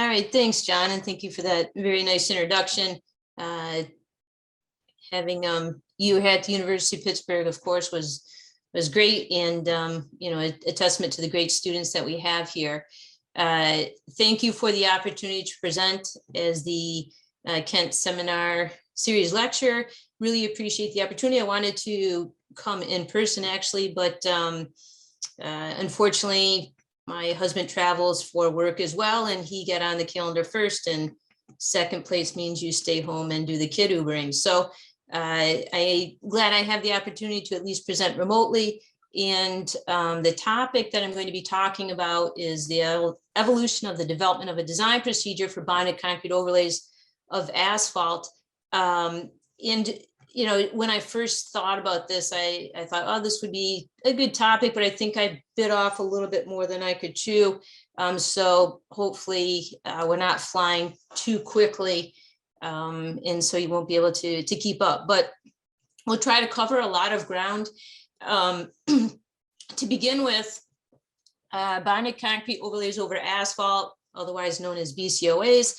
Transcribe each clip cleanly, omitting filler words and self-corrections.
All right, thanks, John, and thank you for that very nice introduction. Having you at the University of Pittsburgh, of course, was great, and you know, a testament to the great students that we have here. Thank you for the opportunity to present as the Kent Seminar Series Lecture. Really appreciate the opportunity. I wanted to come in person actually, but unfortunately, my husband travels for work as well, and he got on the calendar first, and second place means you stay home and do the kid Ubering. So I'm glad I have the opportunity to at least present remotely. And the topic that I'm going to be talking about is the evolution of the development of a design procedure for bonded concrete overlays of asphalt. And you know, when I first thought about this, I thought, oh, this would be a good topic, but I think I bit off a little bit more than I could chew. So hopefully we're not flying too quickly, and so you won't be able to keep up. But we'll try to cover a lot of ground. To begin with, bonded concrete overlays over asphalt, otherwise known as BCOAs.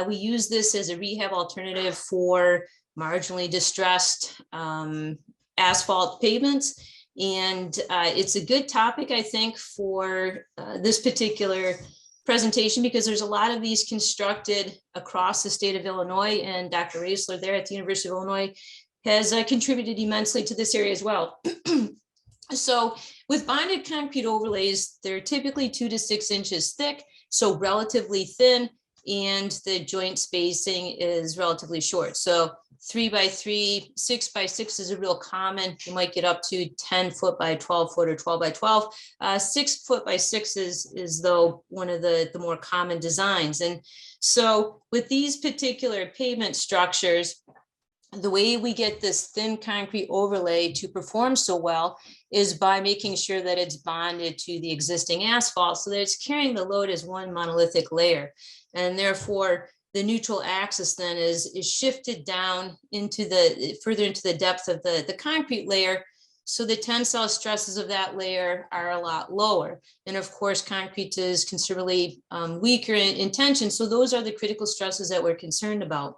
We use this as a rehab alternative for marginally distressed asphalt pavements. And it's a good topic, I think, for this particular presentation, because there's a lot of these constructed across the state of Illinois, and Dr. Raisler there at the University of Illinois has contributed immensely to this area as well. So with bonded concrete overlays, they're typically 2 to 6 inches thick, so relatively thin, and the joint spacing is relatively short. So 3 by 3, 6 by 6 is a real common. You might get up to 10 foot by 12 foot or 12 by 12. 6 foot by 6 is though one of the more common designs. And so with these particular pavement structures, the way we get this thin concrete overlay to perform so well is by making sure that it's bonded to the existing asphalt so that it's carrying the load as one monolithic layer. And therefore, the neutral axis then is shifted down into further into the depth of the concrete layer. So the tensile stresses of that layer are a lot lower. And of course, concrete is considerably weaker in tension. So those are the critical stresses that we're concerned about.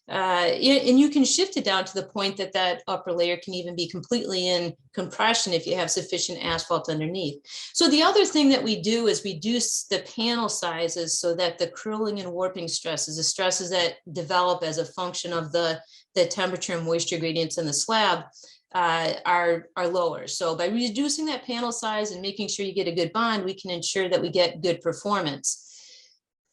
And you can shift it down to the point that that upper layer can even be completely in compression if you have sufficient asphalt underneath. So the other thing that we do is reduce the panel sizes so that the curling and warping stresses, the stresses that develop as a function of the temperature and moisture gradients in the slab, are lower. So by reducing that panel size and making sure you get a good bond, we can ensure that we get good performance.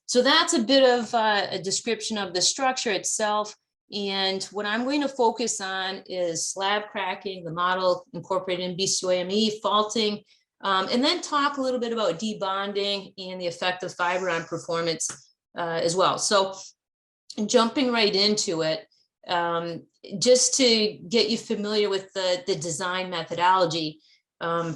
So that's a bit of a description of the structure itself. And what I'm going to focus on is slab cracking, the model incorporated in BCOME, faulting, and then talk a little bit about debonding and the effect of fiber on performance as well. So jumping right into it, just to get you familiar with the design methodology.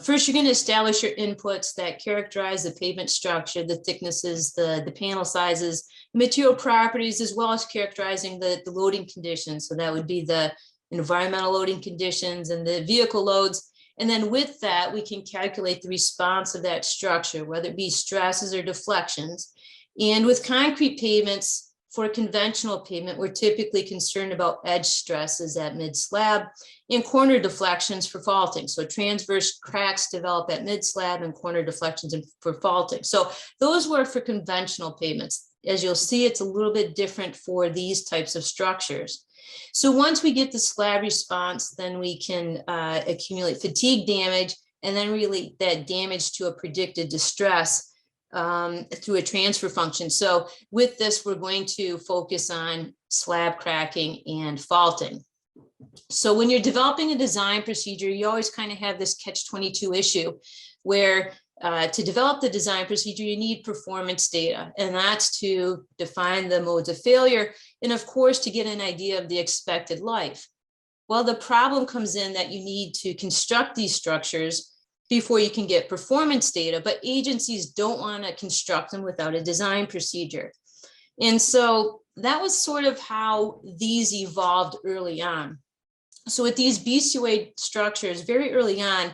First, you're going to establish your inputs that characterize the pavement structure, the thicknesses, the panel sizes, material properties, as well as characterizing the loading conditions. So that would be the environmental loading conditions and the vehicle loads. And then with that, we can calculate the response of that structure, whether it be stresses or deflections. And with concrete pavements, for conventional pavement, we're typically concerned about edge stresses at mid-slab and corner deflections for faulting. So transverse cracks develop at mid-slab and corner deflections for faulting. So those work for conventional pavements. As you'll see, it's a little bit different for these types of structures. So once we get the slab response, then we can accumulate fatigue damage and then relate that damage to a predicted distress through a transfer function. So with this, we're going to focus on slab cracking and faulting. So when you're developing a design procedure, you always kind of have this catch-22 issue where to develop the design procedure, you need performance data, and that's to define the modes of failure and of course to get an idea of the expected life. Well, the problem comes in that you need to construct these structures before you can get performance data, but agencies don't want to construct them without a design procedure. And so that was sort of how these evolved early on. So with these BCOA structures, very early on,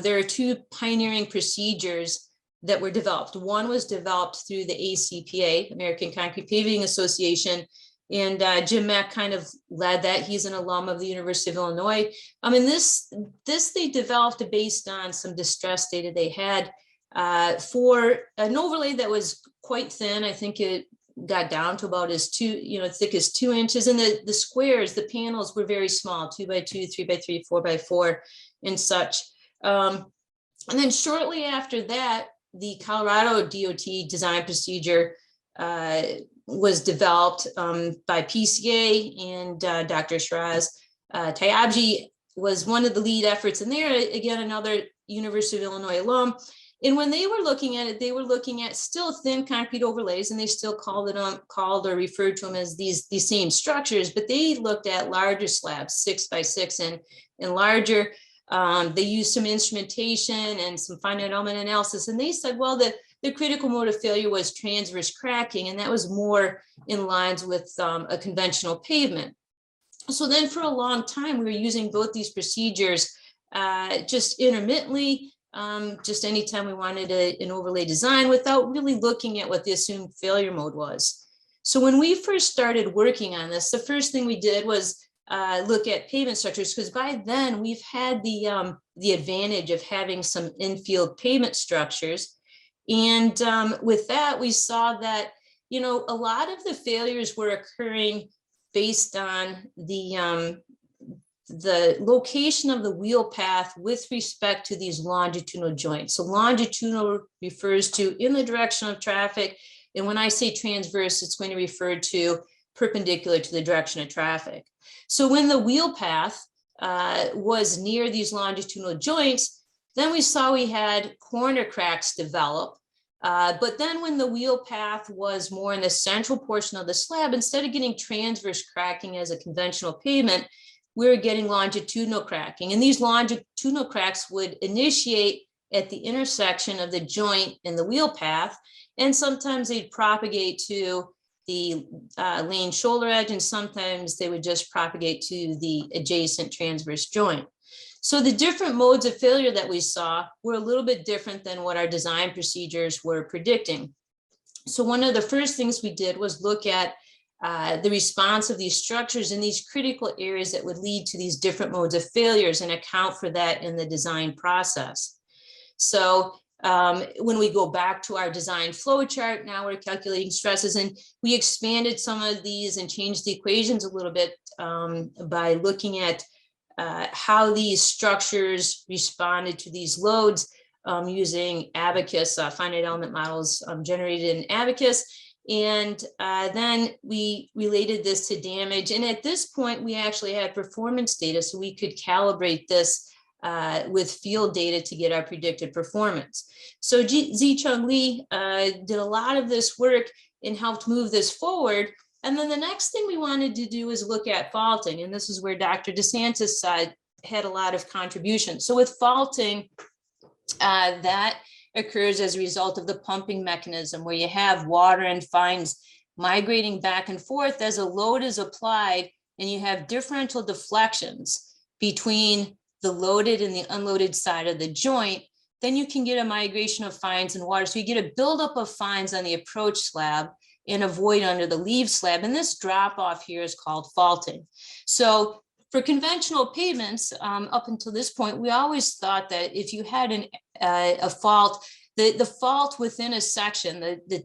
there are two pioneering procedures that were developed. One was developed through the ACPA, American Concrete Paving Association, and Jim Mack kind of led that. He's an alum of the University of Illinois. And this they developed based on some distress data they had for an overlay that was quite thin. I think it got down to about as thick as 2 inches, and the squares, the panels were very small, 2 by 2, 3 by 3, 4 by 4, and such. And then shortly after that, the Colorado DOT design procedure was developed by PCA, and Dr. Shiraz Tyabji was one of the lead efforts in there. Again, another University of Illinois alum. And when they were looking at it, they were looking at still thin concrete overlays, and they still called or referred to them as these same structures, but they looked at larger slabs, 6 by 6 and larger. They used some instrumentation and some finite element analysis, and they said, well, the critical mode of failure was transverse cracking, and that was more in lines with a conventional pavement. So then for a long time, we were using both these procedures just intermittently, just anytime we wanted an overlay design without really looking at what the assumed failure mode was. So when we first started working on this, the first thing we did was look at pavement structures, because by then we've had the advantage of having some infield pavement structures. And with that, we saw that, a lot of the failures were occurring based on the location of the wheel path with respect to these longitudinal joints. So longitudinal refers to in the direction of traffic. And when I say transverse, it's going to refer to perpendicular to the direction of traffic. So when the wheel path was near these longitudinal joints, then we saw we had corner cracks develop. But then when the wheel path was more in the central portion of the slab, instead of getting transverse cracking as a conventional pavement, we were getting longitudinal cracking. And these longitudinal cracks would initiate at the intersection of the joint and the wheel path. And sometimes they'd propagate to the lane shoulder edge, and sometimes they would just propagate to the adjacent transverse joint. So the different modes of failure that we saw were a little bit different than what our design procedures were predicting. So one of the first things we did was look at the response of these structures in these critical areas that would lead to these different modes of failures and account for that in the design process. So when we go back to our design flow chart, now we're calculating stresses, and we expanded some of these and changed the equations a little bit by looking at how these structures responded to these loads using Abacus, finite element models generated in Abacus. And then we related this to damage. And at this point, we actually had performance data, so we could calibrate this with field data to get our predicted performance. So Zicheng Li did a lot of this work and helped move this forward. And then the next thing we wanted to do is look at faulting. And this is where Dr. DeSantis had a lot of contributions. So with faulting, that occurs as a result of the pumping mechanism, where you have water and fines migrating back and forth as a load is applied, and you have differential deflections between the loaded and the unloaded side of the joint. Then you can get a migration of fines and water. So you get a buildup of fines on the approach slab and a void under the leave slab. And this drop off here is called faulting. So for conventional pavements, up until this point, we always thought that if you had a fault, the fault within a section, the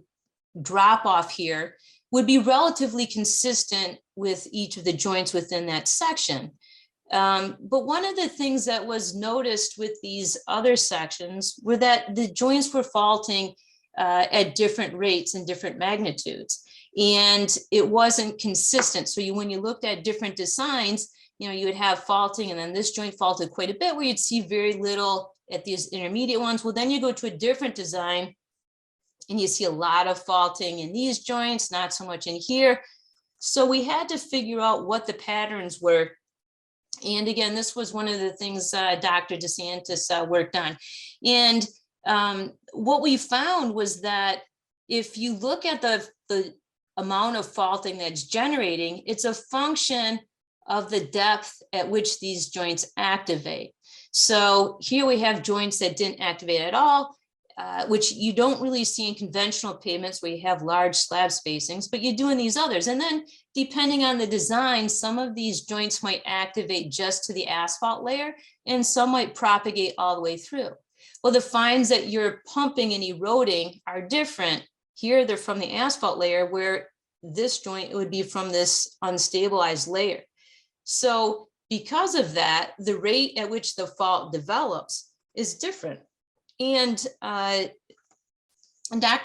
drop off here would be relatively consistent with each of the joints within that section. But one of the things that was noticed with these other sections were that the joints were faulting at different rates and different magnitudes, and it wasn't consistent. So when you looked at different designs, you would have faulting, and then this joint faulted quite a bit, where you'd see very little at these intermediate ones. Well, then you go to a different design and you see a lot of faulting in these joints, not so much in here. So we had to figure out what the patterns were. And again, this was one of the things Dr. DeSantis worked on. And what we found was that if you look at the amount of faulting that's generating, it's a function of the depth at which these joints activate. So here we have joints that didn't activate at all. which you don't really see in conventional pavements where you have large slab spacings, but you do in these others. And then depending on the design, some of these joints might activate just to the asphalt layer and some might propagate all the way through. Well, the fines that you're pumping and eroding are different. Here, they're from the asphalt layer, where this joint would be from this unstabilized layer. So because of that, the rate at which the fault develops is different. And Dr.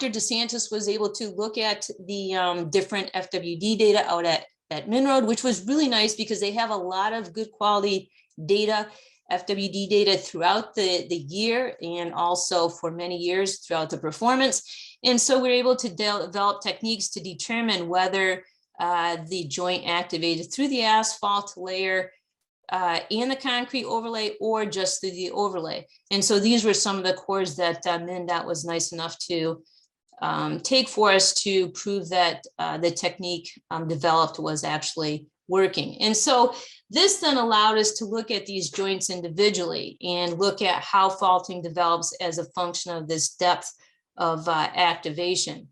DeSantis was able to look at the different FWD data out at Minroad, which was really nice because they have a lot of good quality data, FWD data throughout the year and also for many years throughout the performance. And so we're able to develop techniques to determine whether the joint activated through the asphalt layer and the concrete overlay or just through the overlay. And so these were some of the cores that MnDOT was nice enough to take for us to prove that the technique developed was actually working. And so this then allowed us to look at these joints individually and look at how faulting develops as a function of this depth of activation.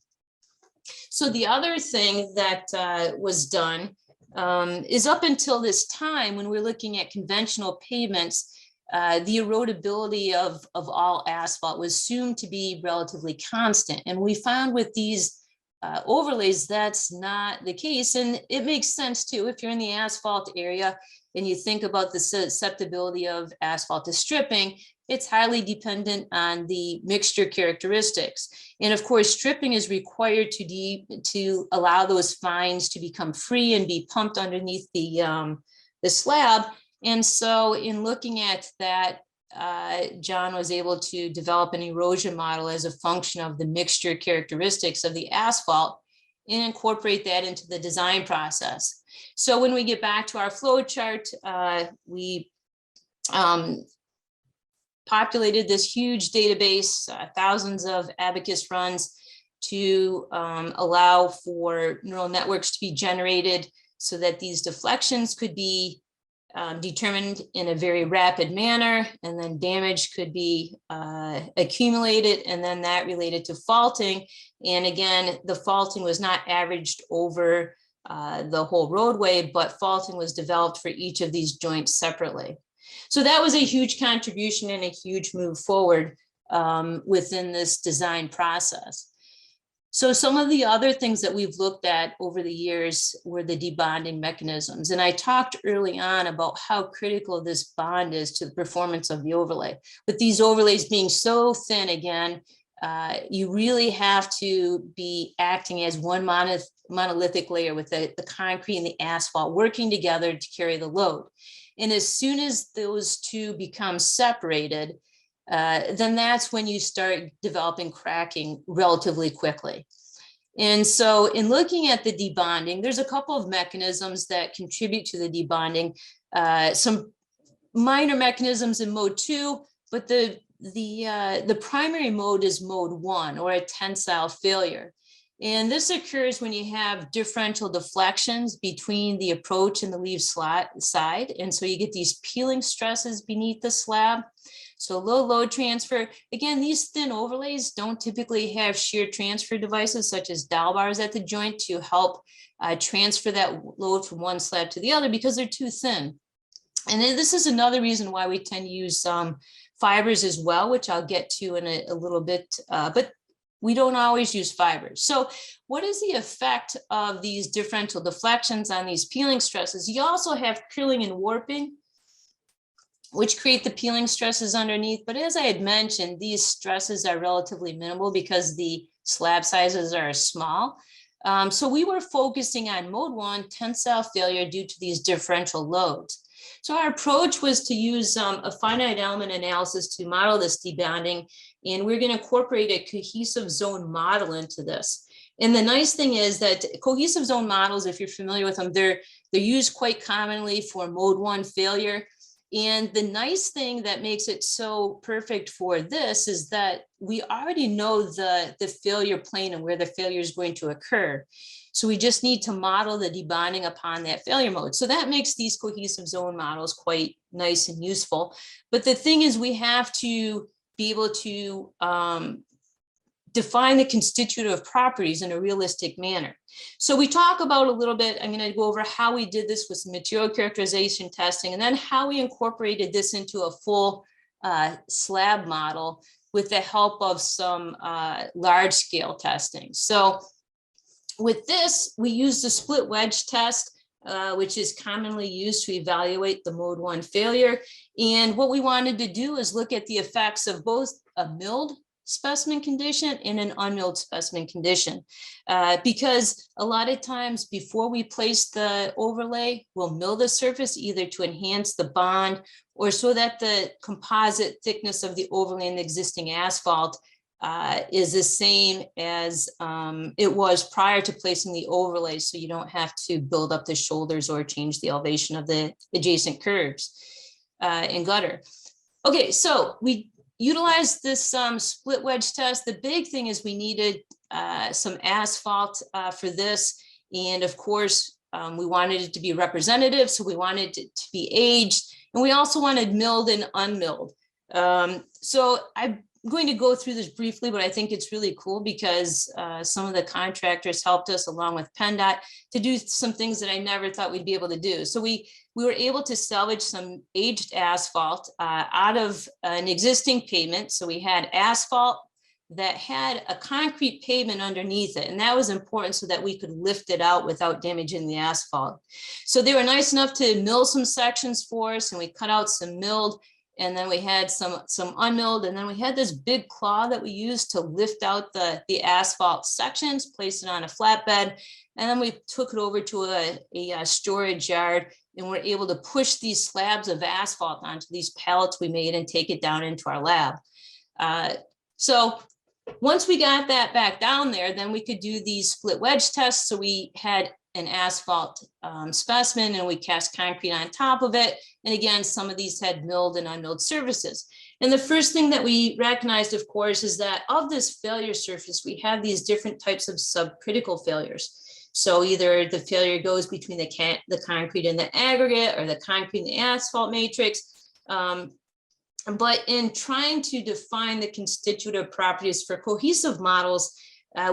So the other thing that was done is up until this time, when we're looking at conventional pavements, the erodibility of all asphalt was assumed to be relatively constant. And we found with these overlays, that's not the case. And it makes sense too, if you're in the asphalt area and you think about the susceptibility of asphalt to stripping, it's highly dependent on the mixture characteristics. And of course, stripping is required to allow those fines to become free and be pumped underneath the slab. And so in looking at that, John was able to develop an erosion model as a function of the mixture characteristics of the asphalt and incorporate that into the design process. So when we get back to our flow chart, we populated this huge database, thousands of abacus runs to allow for neural networks to be generated so that these deflections could be determined in a very rapid manner, and then damage could be accumulated, and then that related to faulting. And again, the faulting was not averaged over the whole roadway, but faulting was developed for each of these joints separately. So that was a huge contribution and a huge move forward within this design process. So some of the other things that we've looked at over the years were the debonding mechanisms. And I talked early on about how critical this bond is to the performance of the overlay. With these overlays being so thin, again, you really have to be acting as one monolithic layer with the concrete and the asphalt working together to carry the load. And as soon as those two become separated, then that's when you start developing cracking relatively quickly. And so in looking at the debonding, there's a couple of mechanisms that contribute to the debonding, some minor mechanisms in mode 2, but the primary mode is mode 1, or a tensile failure. And this occurs when you have differential deflections between the approach and the leave side. And so you get these peeling stresses beneath the slab. So low load transfer. Again, these thin overlays don't typically have shear transfer devices such as dowel bars at the joint to help transfer that load from one slab to the other because they're too thin. And then this is another reason why we tend to use fibers as well, which I'll get to in a little bit, but we don't always use fibers. So what is the effect of these differential deflections on these peeling stresses? You also have curling and warping, which create the peeling stresses underneath. But as I had mentioned, these stresses are relatively minimal because the slab sizes are small. So we were focusing on mode 1, tensile failure due to these differential loads. So our approach was to use a finite element analysis to model this debonding, and we're going to incorporate a cohesive zone model into this. And the nice thing is that cohesive zone models, if you're familiar with them, they're used quite commonly for mode 1 failure. And the nice thing that makes it so perfect for this is that we already know the failure plane and where the failure is going to occur. So we just need to model the debonding upon that failure mode. So that makes these cohesive zone models quite nice and useful. But the thing is, we have to be able to define the constitutive properties in a realistic manner. So we talk about a little bit, I'm going to go over how we did this with material characterization testing, and then how we incorporated this into a full slab model with the help of some large scale testing. So with this, we use the split wedge test, which is commonly used to evaluate the mode 1 failure. And what we wanted to do is look at the effects of both a milled specimen condition and an unmilled specimen condition, because a lot of times before we place the overlay, we'll mill the surface either to enhance the bond or so that the composite thickness of the overlay in the existing asphalt is the same as it was prior to placing the overlay, so you don't have to build up the shoulders or change the elevation of the adjacent curbs and gutter. Okay, so we utilized this split wedge test. The big thing is we needed some asphalt for this, and of course we wanted it to be representative, so we wanted it to be aged, and we also wanted milled and unmilled. So I'm going to go through this briefly, but I think it's really cool because some of the contractors helped us along with PennDOT to do some things that I never thought we'd be able to do. So we were able to salvage some aged asphalt out of an existing pavement. So we had asphalt that had a concrete pavement underneath it, and that was important so that we could lift it out without damaging the asphalt. So they were nice enough to mill some sections for us, and we cut out some milled, and then we had some unmilled, and then we had this big claw that we used to lift out the asphalt sections, place it on a flatbed, and then we took it over to a storage yard, and we're able to push these slabs of asphalt onto these pallets we made and take it down into our lab. So once we got that back down there, then we could do these split wedge tests. So we had an asphalt specimen, and we cast concrete on top of it. And again, some of these had milled and unmilled surfaces. And the first thing that we recognized, of course, is that of this failure surface, we have these different types of subcritical failures. So either the failure goes between the concrete and the aggregate, or the concrete and the asphalt matrix. But in trying to define the constitutive properties for cohesive models,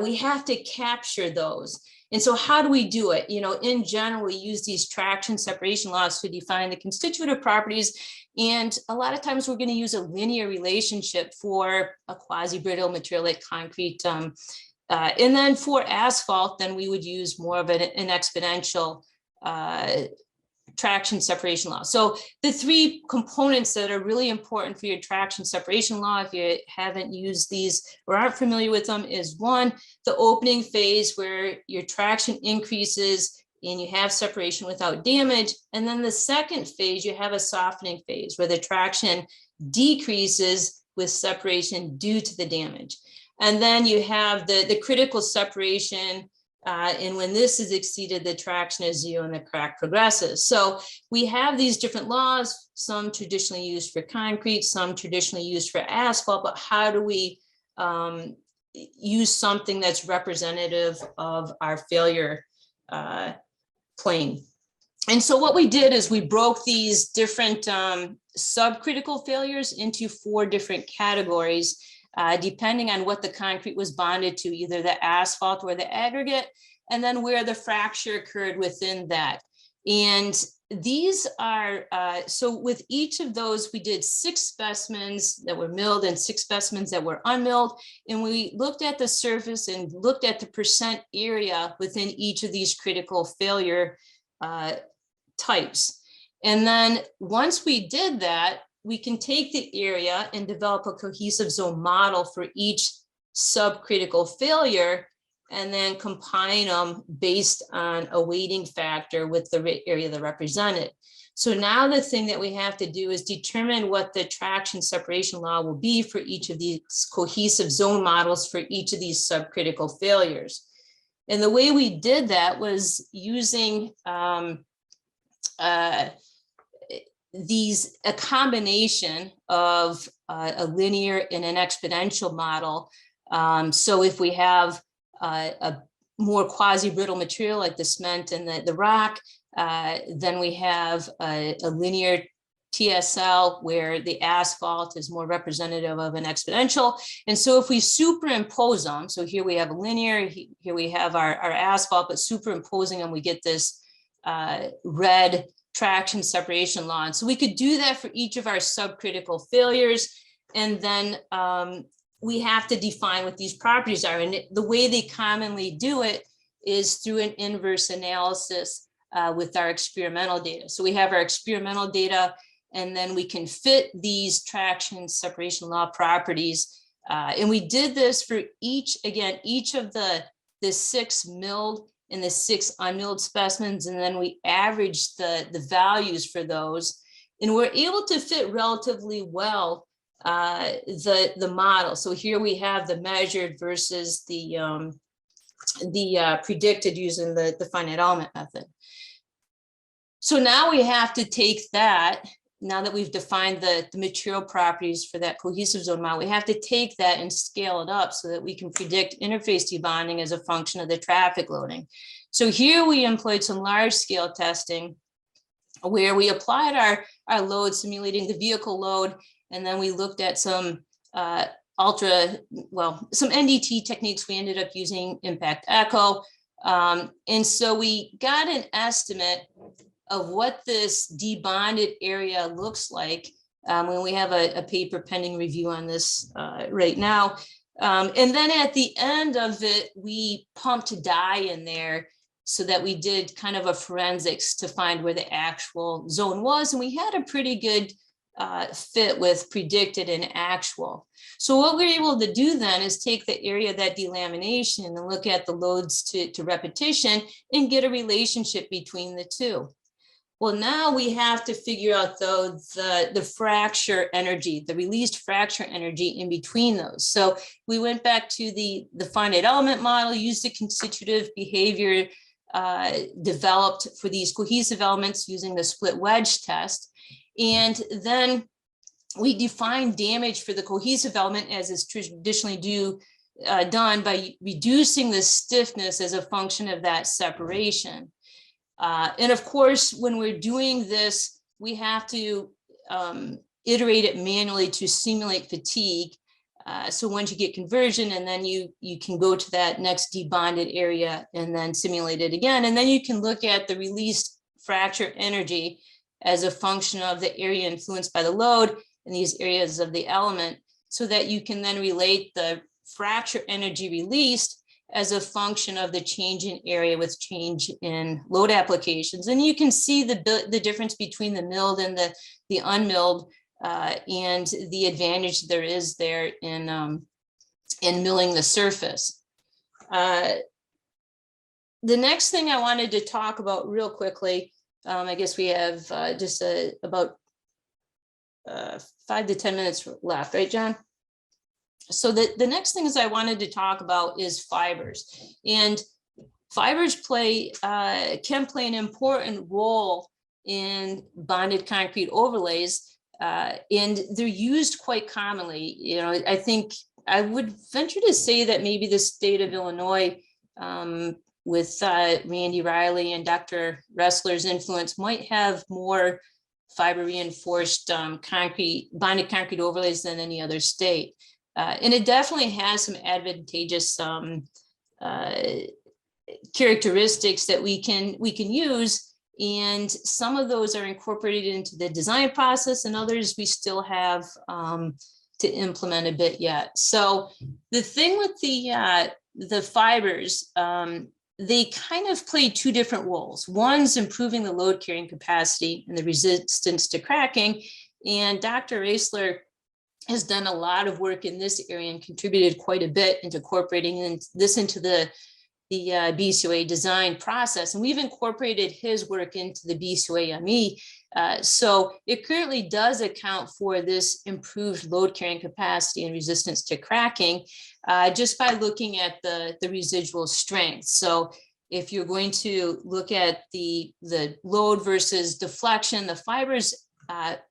we have to capture those. And so how do we do it? You know, in general, we use these traction separation laws to define the constitutive properties. And a lot of times we're going to use a linear relationship for a quasi-brittle material like concrete. And then for asphalt, then we would use more of an exponential traction separation law. So the three components that are really important for your traction separation law, if you haven't used these or aren't familiar with them, is one, the opening phase where your traction increases and you have separation without damage. And then the second phase, you have a softening phase where the traction decreases with separation due to the damage. And then you have the critical separation, and when this is exceeded, the traction is zero and the crack progresses. So we have these different laws, some traditionally used for concrete, some traditionally used for asphalt, but how do we use something that's representative of our failure plane? And so what we did is we broke these different subcritical failures into 4 different categories, depending on what the concrete was bonded to, either the asphalt or the aggregate, and then where the fracture occurred within that. And these are, so with each of those, we did 6 specimens that were milled and 6 specimens that were unmilled. And we looked at the surface and looked at the percent area within each of these critical failure types. And then once we did that, we can take the area and develop a cohesive zone model for each subcritical failure, and then combine them based on a weighting factor with the area that represented. So now the thing that we have to do is determine what the traction separation law will be for each of these cohesive zone models for each of these subcritical failures. And the way we did that was using a combination of a linear and an exponential model. So if we have a more quasi-brittle material like the cement and the rock, then we have a linear TSL, where the asphalt is more representative of an exponential. And so if we superimpose them, so here we have a linear, here we have our asphalt, but superimposing them, we get this red traction separation law. And so we could do that for each of our subcritical failures. And then we have to define what these properties are. And the way they commonly do it is through an inverse analysis with our experimental data. So we have our experimental data, and then we can fit these traction separation law properties. And we did this for each of the 6 milled and the 6 unmilled specimens, and then we averaged the values for those. And we're able to fit relatively well the model. So here we have the measured versus the predicted using the finite element method. So now we have to take that, now that we've defined the material properties for that cohesive zone model, we have to take that and scale it up so that we can predict interface debonding as a function of the traffic loading. So here we employed some large scale testing where we applied our load simulating the vehicle load, and then we looked at some some NDT techniques. We ended up using impact echo. And so we got an estimate of what this debonded area looks like when we have a paper pending review on this right now. And then at the end of it, we pumped dye in there so that we did kind of a forensics to find where the actual zone was. And we had a pretty good fit with predicted and actual. So what we're able to do then is take the area of that delamination and look at the loads to repetition and get a relationship between the two. Well, now we have to figure out though the fracture energy, the released fracture energy in between those. So we went back to the finite element model, used the constitutive behavior developed for these cohesive elements using the split wedge test. And then we define damage for the cohesive element as is traditionally done by reducing the stiffness as a function of that separation. And of course, when we're doing this, we have to iterate it manually to simulate fatigue. So once you get conversion, and then you can go to that next debonded area and then simulate it again. And then you can look at the released fracture energy as a function of the area influenced by the load in these areas of the element, so that you can then relate the fracture energy released as a function of the change in area with change in load applications. And you can see the difference between the milled and the unmilled and the advantage there is there in milling the surface. The next thing I wanted to talk about real quickly, I guess we have just about 5 to 10 minutes left, right, John? So the next things I wanted to talk about is fibers, and fibers can play an important role in bonded concrete overlays, and they're used quite commonly. You know, I think I would venture to say that maybe the state of Illinois, with Randy Riley and Dr. Ressler's influence, might have more fiber reinforced bonded concrete overlays than any other state. And it definitely has some advantageous characteristics that we can use, and some of those are incorporated into the design process, and others we still have to implement a bit yet. So the thing with the fibers, they kind of play 2 different roles. One's improving the load carrying capacity and the resistance to cracking, and Dr. Ressler has done a lot of work in this area and contributed quite a bit into incorporating this into the BCOA design process. And we've incorporated his work into the BCOA ME. So it currently does account for this improved load carrying capacity and resistance to cracking just by looking at the residual strength. So if you're going to look at the load versus deflection, the fibers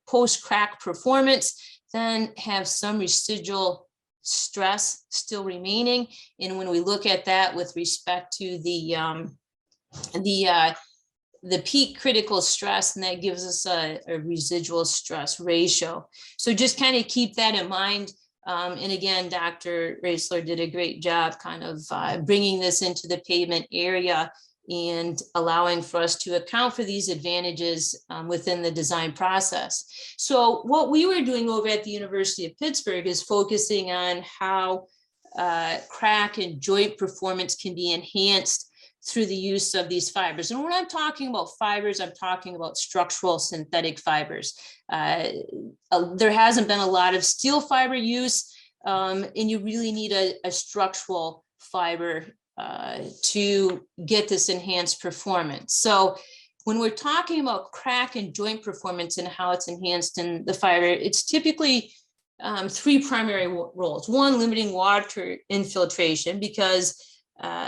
post-crack performance then have some residual stress still remaining. And when we look at that with respect to the the peak critical stress, and that gives us a residual stress ratio. So just kind of keep that in mind. And again, Dr. Raisler did a great job kind of bringing this into the pavement area and allowing for us to account for these advantages within the design process. So what we were doing over at the University of Pittsburgh is focusing on how crack and joint performance can be enhanced through the use of these fibers. And when I'm talking about fibers, I'm talking about structural synthetic fibers. There hasn't been a lot of steel fiber use, and you really need a structural fiber to get this enhanced performance. So when we're talking about crack and joint performance and how it's enhanced in the fiber, it's typically three primary roles. One, limiting water infiltration, because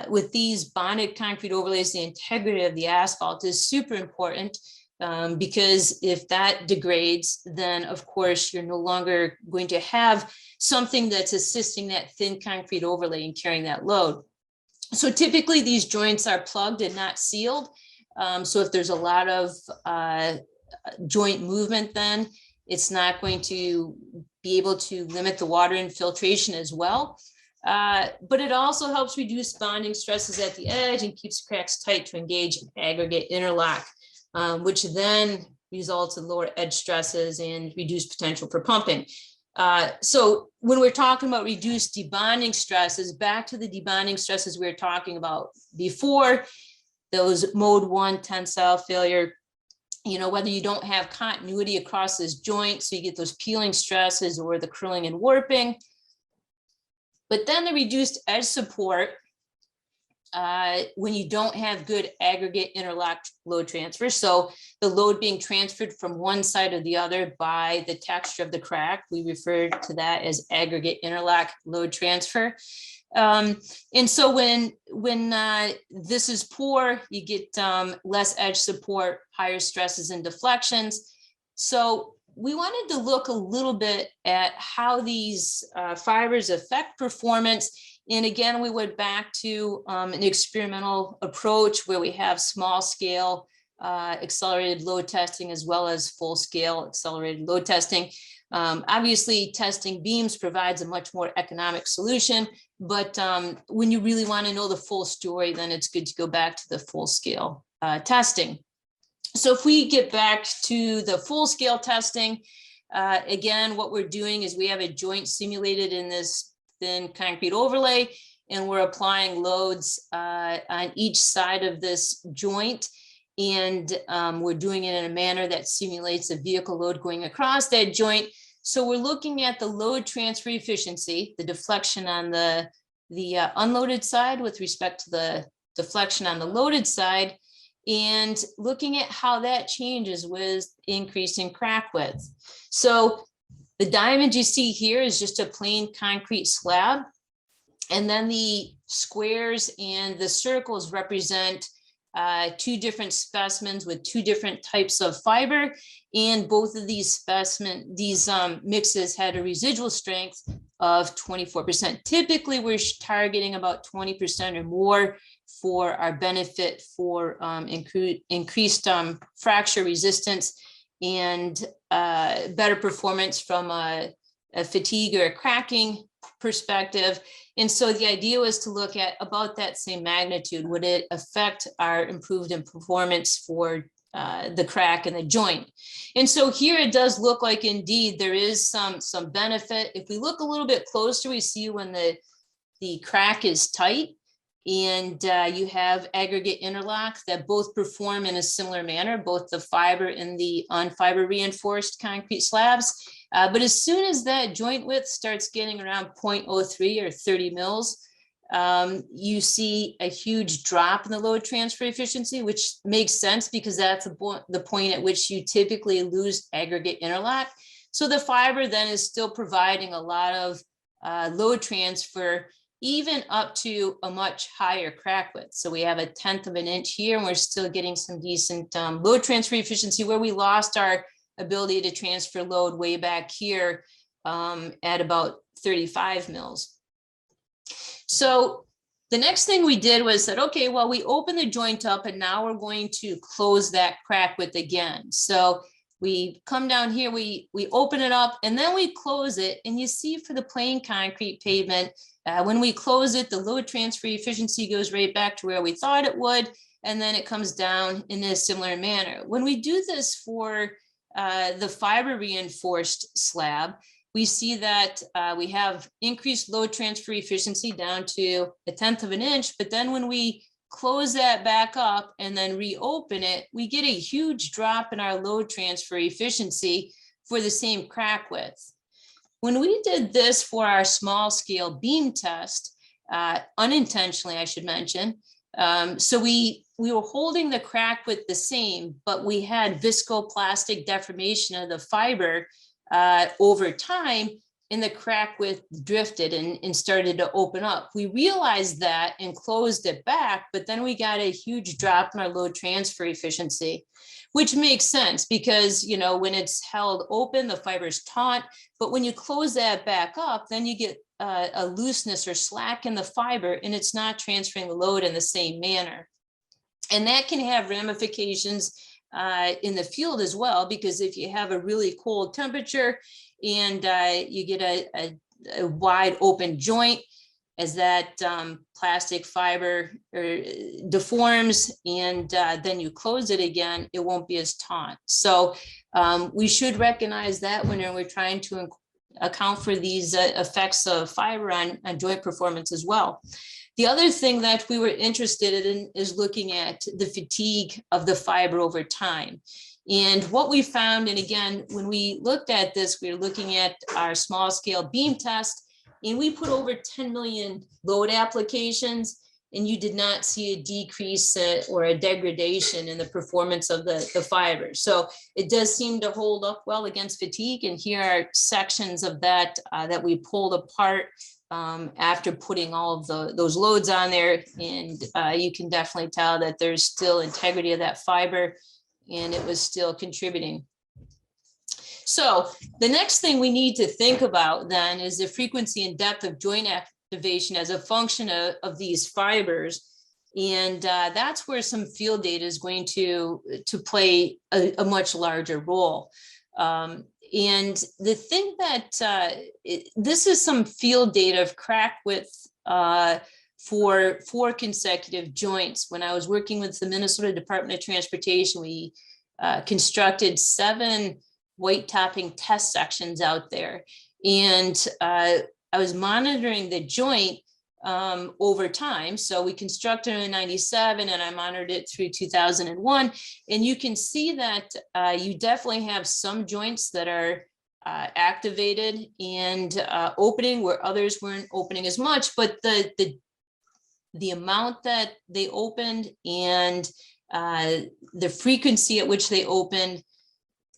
with these bonded concrete overlays, the integrity of the asphalt is super important, because if that degrades, then of course you're no longer going to have something that's assisting that thin concrete overlay and carrying that load. So typically these joints are plugged and not sealed. So if there's a lot of joint movement, then it's not going to be able to limit the water infiltration as well. But it also helps reduce bonding stresses at the edge and keeps cracks tight to engage aggregate interlock, which then results in lower edge stresses and reduced potential for pumping. So when we're talking about reduced debonding stresses, back to the debonding stresses we were talking about before, those mode 1 tensile failure, you know, whether you don't have continuity across this joint, so you get those peeling stresses or the curling and warping. But then the reduced edge support, when you don't have good aggregate interlock load transfer, so the load being transferred from one side or the other by the texture of the crack, we refer to that as aggregate interlock load transfer. And so when this is poor, you get less edge support, higher stresses and deflections. So we wanted to look a little bit at how these fibers affect performance. And again, we went back to an experimental approach where we have small scale accelerated load testing as well as full scale accelerated load testing. Obviously, testing beams provides a much more economic solution, but when you really want to know the full story, then it's good to go back to the full scale testing. So if we get back to the full scale testing, again, what we're doing is we have a joint simulated in this thin concrete overlay, and we're applying loads on each side of this joint. And we're doing it in a manner that simulates a vehicle load going across that joint. So we're looking at the load transfer efficiency, the deflection on the unloaded side with respect to the deflection on the loaded side, and looking at how that changes with increasing crack width. So the diamond you see here is just a plain concrete slab. And then the squares and the circles represent two different specimens with two different types of fiber. And both of these mixes had a residual strength of 24%. Typically, we're targeting about 20% or more for our benefit for increased fracture resistance and better performance from a fatigue or a cracking perspective. And so the idea was to look at about that same magnitude. Would it affect our improved in performance for the crack and the joint? And so here it does look like indeed there is some benefit. If we look a little bit closer, we see when the crack is tight and you have aggregate interlock that both perform in a similar manner, both the fiber and the unfiber reinforced concrete slabs. But as soon as that joint width starts getting around 0.03 or 30 mils, you see a huge drop in the load transfer efficiency, which makes sense because that's the point at which you typically lose aggregate interlock. So the fiber then is still providing a lot of load transfer, even up to a much higher crack width. So we have 1/10 of an inch here, and we're still getting some decent load transfer efficiency, where we lost our ability to transfer load way back here at about 35 mils. So The next thing we did was said, okay, well, we open the joint up and now we're going to close that crack width again. So we come down here, we open it up and then we close it. And you see for the plain concrete pavement, when we close it, the load transfer efficiency goes right back to where we thought it would. And then it comes down in a similar manner. When we do this for the fiber reinforced slab, we see that we have increased load transfer efficiency down to 1/10 of an inch, but then when we close that back up and then reopen it, we get a huge drop in our load transfer efficiency for the same crack width. When we did this for our small scale beam test, unintentionally, I should mention, so we were holding the crack width the same, but we had viscoplastic deformation of the fiber over time, and the crack width drifted and started to open up. We realized that and closed it back, but then we got a huge drop in our load transfer efficiency, which makes sense because, you know, when it's held open, the fiber's taut, but when you close that back up, then you get a looseness or slack in the fiber and it's not transferring the load in the same manner. And that can have ramifications in the field as well, because if you have a really cold temperature and you get a wide open joint, as that plastic fiber deforms and then you close it again, it won't be as taut. So we should recognize that when we're trying to account for these effects of fiber on joint performance as well. The other thing that we were interested in is looking at the fatigue of the fiber over time. And what we found, and again, when we looked at this, we were looking at our small scale beam test, and we put over 10 million load applications, and you did not see a decrease or a degradation in the performance of the fiber. So it does seem to hold up well against fatigue. And here are sections of that that we pulled apart after putting all of those loads on there. And you can definitely tell that there's still integrity of that fiber and it was still contributing. So the next thing we need to think about then is the frequency and depth of joint activation as a function of these fibers. And that's where some field data is going to play a much larger role. And the thing that this is some field data of crack width for 4 consecutive joints. When I was working with the Minnesota Department of Transportation, we constructed 7 white topping test sections out there. And I was monitoring the joint over time. So we constructed it in 97 and I monitored it through 2001. And you can see that you definitely have some joints that are activated and opening where others weren't opening as much, but the amount that they opened and the frequency at which they opened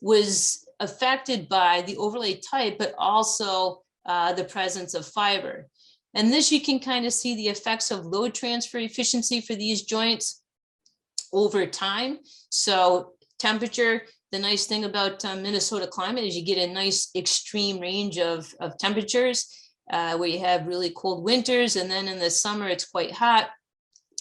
was affected by the overlay type, but also the presence of fiber. And this, you can kind of see the effects of load transfer efficiency for these joints over time. So temperature, the nice thing about Minnesota climate is you get a nice extreme range of temperatures where you have really cold winters, and then in the summer it's quite hot.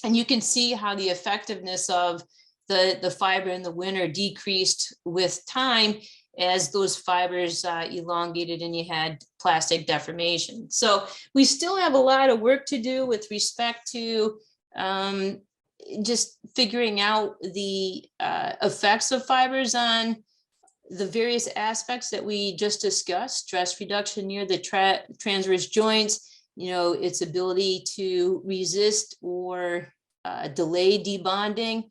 And you can see how the effectiveness of the fiber in the winter decreased with time as those fibers elongated and you had plastic deformation. So we still have a lot of work to do with respect to just figuring out the effects of fibers on the various aspects that we just discussed: stress reduction near the transverse joints, you know, its ability to resist or delay debonding.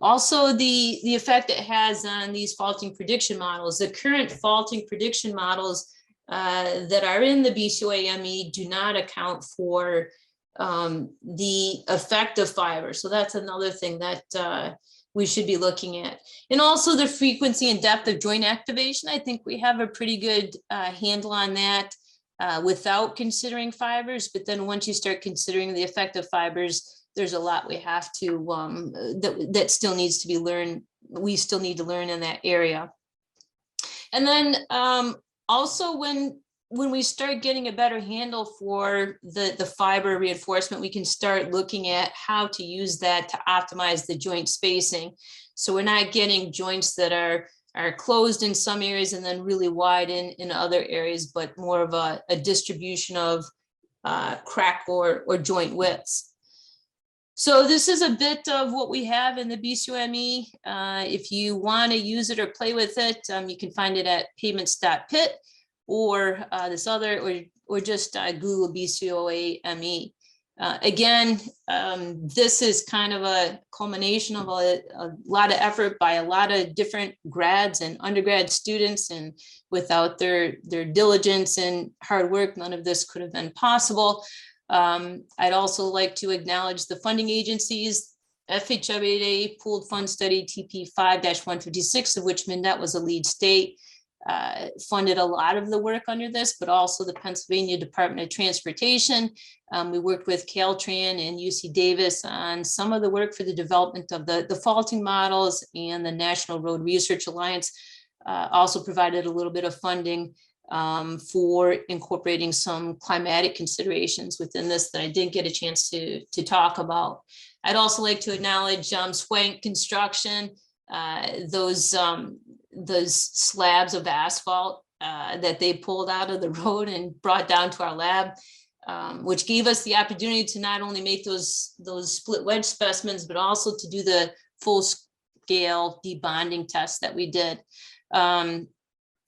Also the effect it has on these faulting prediction models. The current faulting prediction models that are in the BCOA-ME do not account for the effect of fiber. So that's another thing that we should be looking at. And also the frequency and depth of joint activation. I think we have a pretty good handle on that without considering fibers, but then once you start considering the effect of fibers, there's a lot we have to, that still needs to be learned. We still need to learn in that area. And then also when when we start getting a better handle for the fiber reinforcement, we can start looking at how to use that to optimize the joint spacing. So we're not getting joints that are closed in some areas and then really wide in other areas, but more of a distribution of crack or joint widths. So this is a bit of what we have in the BCOME. If you want to use it or play with it, you can find it at pavements.pit or this other, or just Google BCOA-ME. Again, this is kind of a culmination of a lot of effort by a lot of different grads and undergrad students, and without their diligence and hard work, none of this could have been possible. I'd also like to acknowledge the funding agencies, FHWA Pooled Fund Study TP 5-156, of which Mindet was a lead state, funded a lot of the work under this, but also the Pennsylvania Department of Transportation. We worked with Caltran and UC Davis on some of the work for the development of the faulting models, and the National Road Research Alliance also provided a little bit of funding for incorporating some climatic considerations within this that I didn't get a chance to talk about. I'd also like to acknowledge Swank Construction, those slabs of asphalt that they pulled out of the road and brought down to our lab, which gave us the opportunity to not only make those split wedge specimens, but also to do the full scale debonding tests that we did.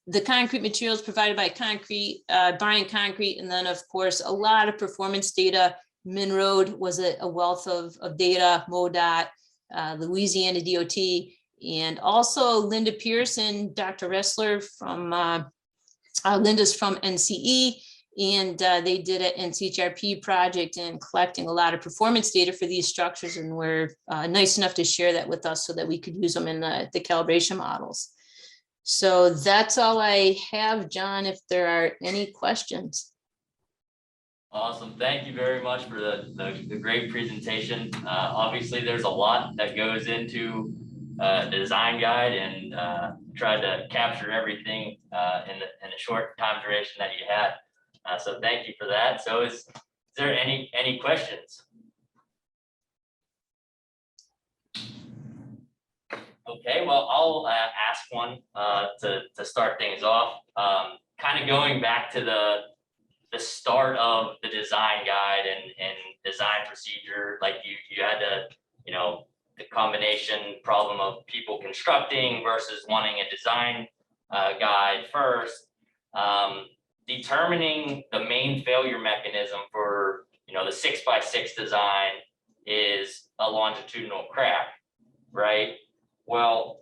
The concrete materials provided by Bryan Concrete, and then of course a lot of performance data. Minroad was a wealth of data, MoDOT, Louisiana DOT, and also Linda Pearson, Dr. Ressler from Linda's from NCE, and they did an NCHRP project in collecting a lot of performance data for these structures, and were nice enough to share that with us so that we could use them in the calibration models. So that's all I have, John, if there are any questions. Awesome. Thank you very much for the great presentation. Obviously, there's a lot that goes into the design guide, and tried to capture everything in the short time duration that you had. So thank you for that. So is there any questions? Okay, well, I'll ask one to start things off. Kind of going back to the start of the design guide and design procedure, like you had to, the combination problem of people constructing versus wanting a design guide first, determining the main failure mechanism for, the 6x6 design is a longitudinal crack, right? Well,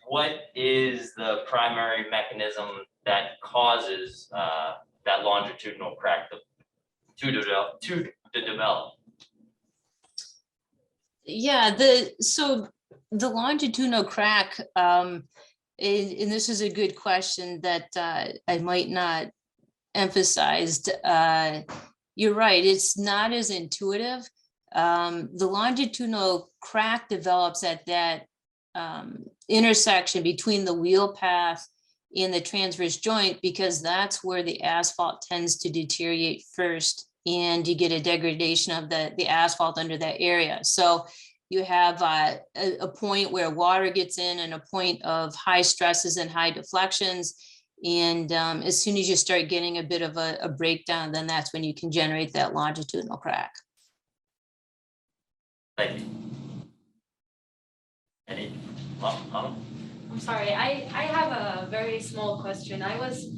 what is the primary mechanism that causes that longitudinal crack to develop? Yeah, so the longitudinal crack, and this is a good question that I might not emphasized. You're right, it's not as intuitive. The longitudinal crack develops at that intersection between the wheel path and the transverse joint, because that's where the asphalt tends to deteriorate first, and you get a degradation of the asphalt under that area. So you have a point where water gets in, and a point of high stresses and high deflections. And as soon as you start getting a bit of a breakdown, then that's when you can generate that longitudinal crack. Thank you. I'm sorry, I have a very small question. I was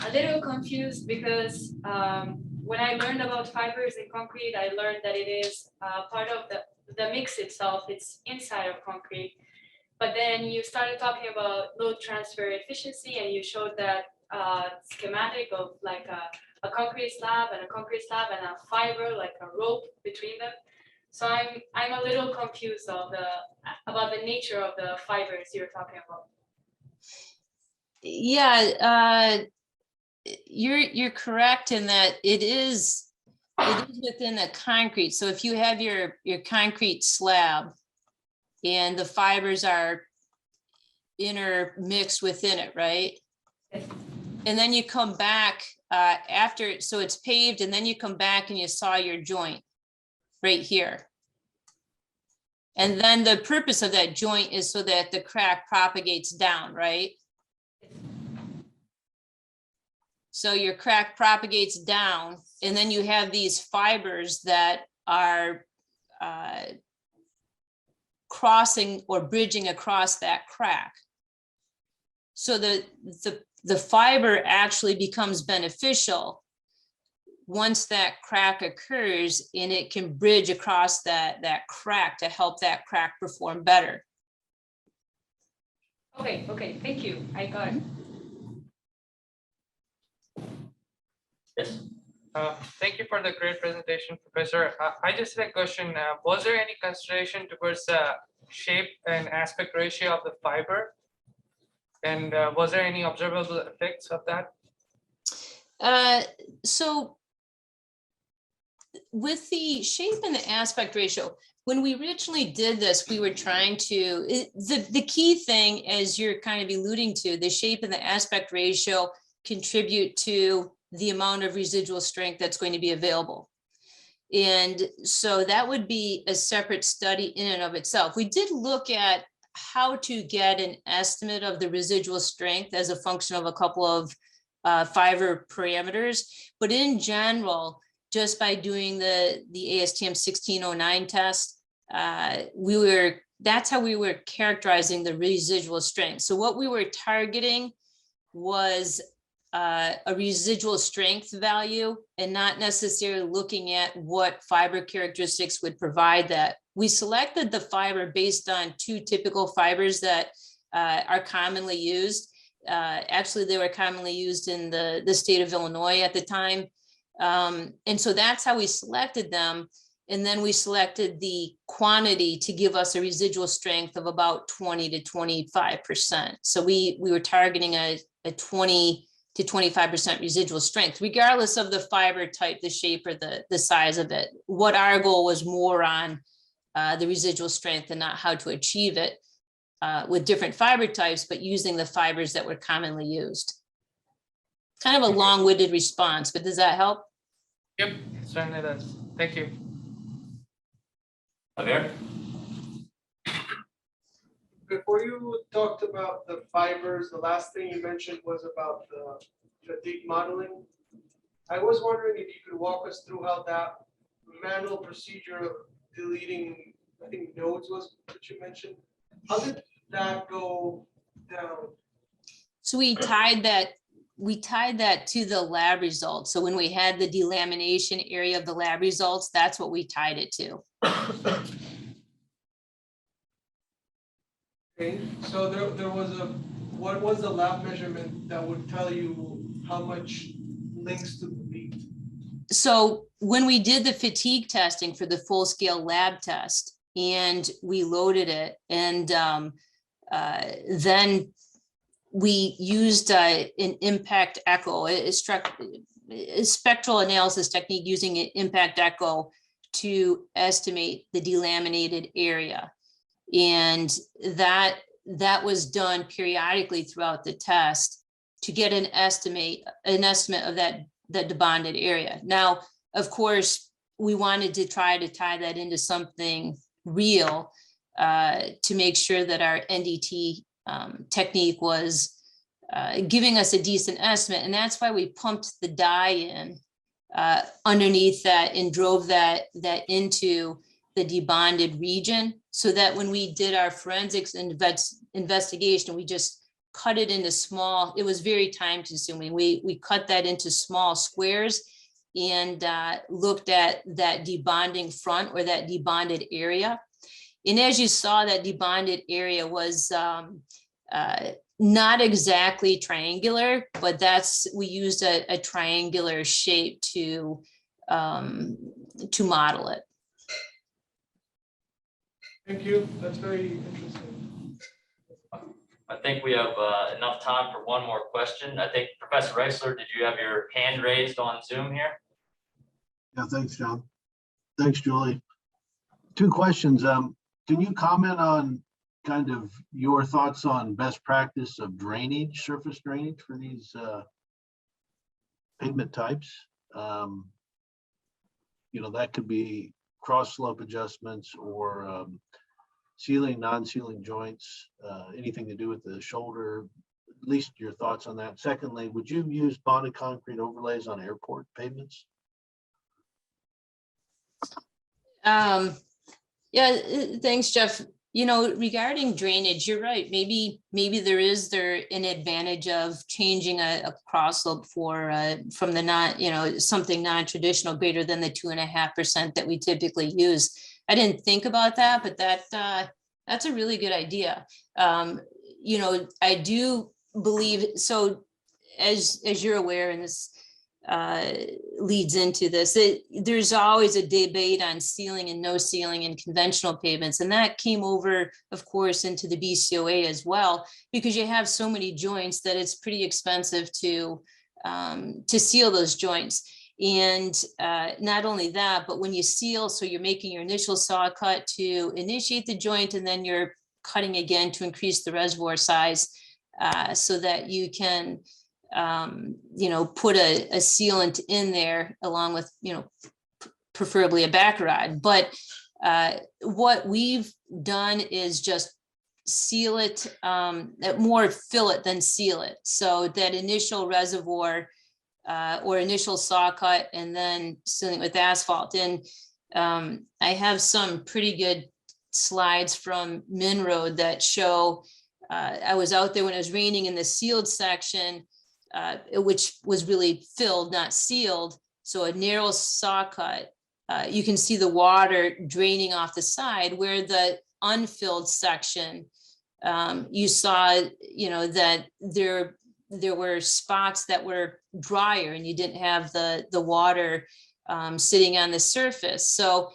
a little confused because when I learned about fibers in concrete, I learned that it is part of the mix itself. It's inside of concrete. But then you started talking about load transfer efficiency, and you showed that schematic of like a concrete slab and a fiber, like a rope between them. So I'm a little confused about the nature of the fibers you're talking about. Yeah, you're correct in that it is within the concrete. So if you have your concrete slab and the fibers are intermixed within it, right? Yes. And then you come back after, so it's paved, and then you come back and you saw your joint right here. And then the purpose of that joint is so that the crack propagates down, right? So your crack propagates down, and then you have these fibers that are crossing or bridging across that crack. So the fiber actually becomes beneficial once that crack occurs, and it can bridge across that crack to help that crack perform better. Okay, thank you. I got it. Yes. Thank you for the great presentation, Professor. I just had a question. Was there any consideration towards shape and aspect ratio of the fiber? And was there any observable effects of that? So with the shape and the aspect ratio, when we originally did this, we were trying to, the key thing, as you're kind of alluding to, the shape and the aspect ratio contribute to the amount of residual strength that's going to be available. And so that would be a separate study in and of itself. We did look at how to get an estimate of the residual strength as a function of a couple of fiber parameters, but in general, just by doing the ASTM 1609 test, that's how we were characterizing the residual strength. So what we were targeting was a residual strength value, and not necessarily looking at what fiber characteristics would provide that. We selected the fiber based on two typical fibers that are commonly used. Actually, they were commonly used in the state of Illinois at the time. And so that's how we selected them. And then we selected the quantity to give us a residual strength of about 20 to 25%. So we were targeting a 20 to 25% residual strength, regardless of the fiber type, the shape, or the size of it. What our goal was more on the residual strength and not how to achieve it with different fiber types, but using the fibers that were commonly used. Kind of a long-winded response, but does that help? Yep, certainly does. Thank you. Javier? Before you talked about the fibers, the last thing you mentioned was about the fatigue modeling. I was wondering if you could walk us through how that manual procedure of deleting, I think nodes was what you mentioned. How did that go down? So we tied that to the lab results. So when we had the delamination area of the lab results, that's what we tied it to. Okay, so there was what was the lab measurement that would tell you how much links to delete? So when we did the fatigue testing for the full scale lab test, and we loaded it, and then we used an impact echo, a spectral analysis technique using an impact echo to estimate the delaminated area. And that was done periodically throughout the test to get an estimate of that debonded area. Now, of course, we wanted to try to tie that into something real to make sure that our NDT technique was giving us a decent estimate. And that's why we pumped the dye in underneath that and drove that into the debonded region, so that when we did our forensics investigation, we just cut it into small, it was very time consuming. We cut that into small squares and looked at that debonding front, or that debonded area. And as you saw, that debonded area was not exactly triangular, but we used a triangular shape to model it. Thank you, that's very interesting. I think we have enough time for one more question. I think Professor Reisler, did you have your hand raised on Zoom here? Yeah, thanks, John. Thanks, Julie. Two questions. Can you comment on kind of your thoughts on best practice of drainage, surface drainage for these pavement types. You know, that could be cross slope adjustments or sealing, non-sealing joints, anything to do with the shoulder. At least your thoughts on that. Secondly, would you use bonded concrete overlays on airport pavements? Yeah, thanks, Jeff. You know, regarding drainage, you're right. Maybe there an advantage of changing a cross slope for from the something non-traditional greater than the 2.5% that we typically use. I didn't think about that, but that's a really good idea. You know, I do believe so. As you're aware, and this leads into this, there's always a debate on sealing and no sealing in conventional pavements, and that came over, of course, into the BCOA as well, because you have so many joints that it's pretty expensive to seal those joints. And not only that, but when you seal, so you're making your initial saw cut to initiate the joint, and then you're cutting again to increase the reservoir size so that you can you know, put a sealant in there along with, you know, preferably a back rod. But what we've done is just seal it, more fill it than seal it. So that initial reservoir or initial saw cut and then sealing with asphalt. And I have some pretty good slides from Minroad that show, I was out there when it was raining in the sealed section, which was really filled, not sealed. So a narrow saw cut, you can see the water draining off the side, where the unfilled section, you saw, you know, that there were spots that were drier and you didn't have the water sitting on the surface. So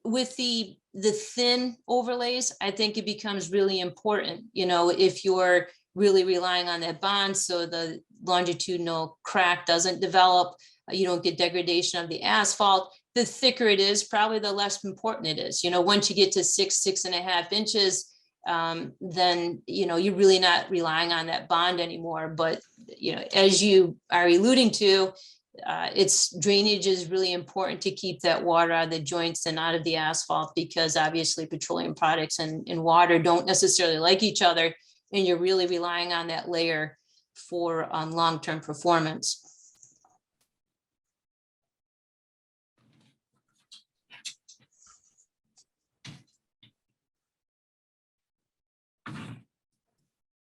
with the thin overlays, I think it becomes really important, you know, if you're really relying on that bond so the longitudinal crack doesn't develop, you don't get degradation of the asphalt. The thicker it is, probably the less important it is. You know, once you get to 6.5 inches, then, you know, you're really not relying on that bond anymore. But, you know, as you are alluding to, its drainage is really important to keep that water out of the joints and out of the asphalt, because obviously petroleum products and water don't necessarily like each other, and you're really relying on that layer for long-term performance.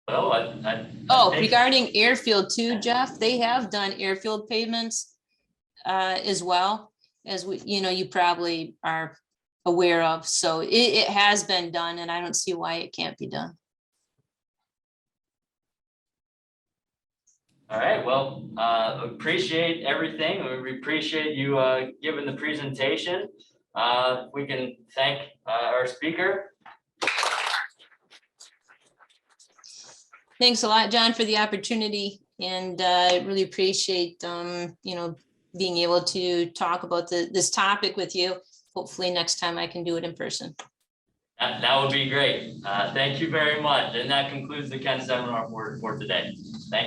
Well, I Oh, think- regarding airfield too, Jeff, they have done airfield pavements as well, as we, you know, you probably are aware of. So it has been done, and I don't see why it can't be done. All right, well, appreciate everything. We appreciate you giving the presentation. We can thank our speaker. Thanks a lot, John, for the opportunity, and I really appreciate you know, being able to talk about this topic with you. Hopefully next time I can do it in person. That would be great. Thank you very much. And that concludes the Ken seminar for today.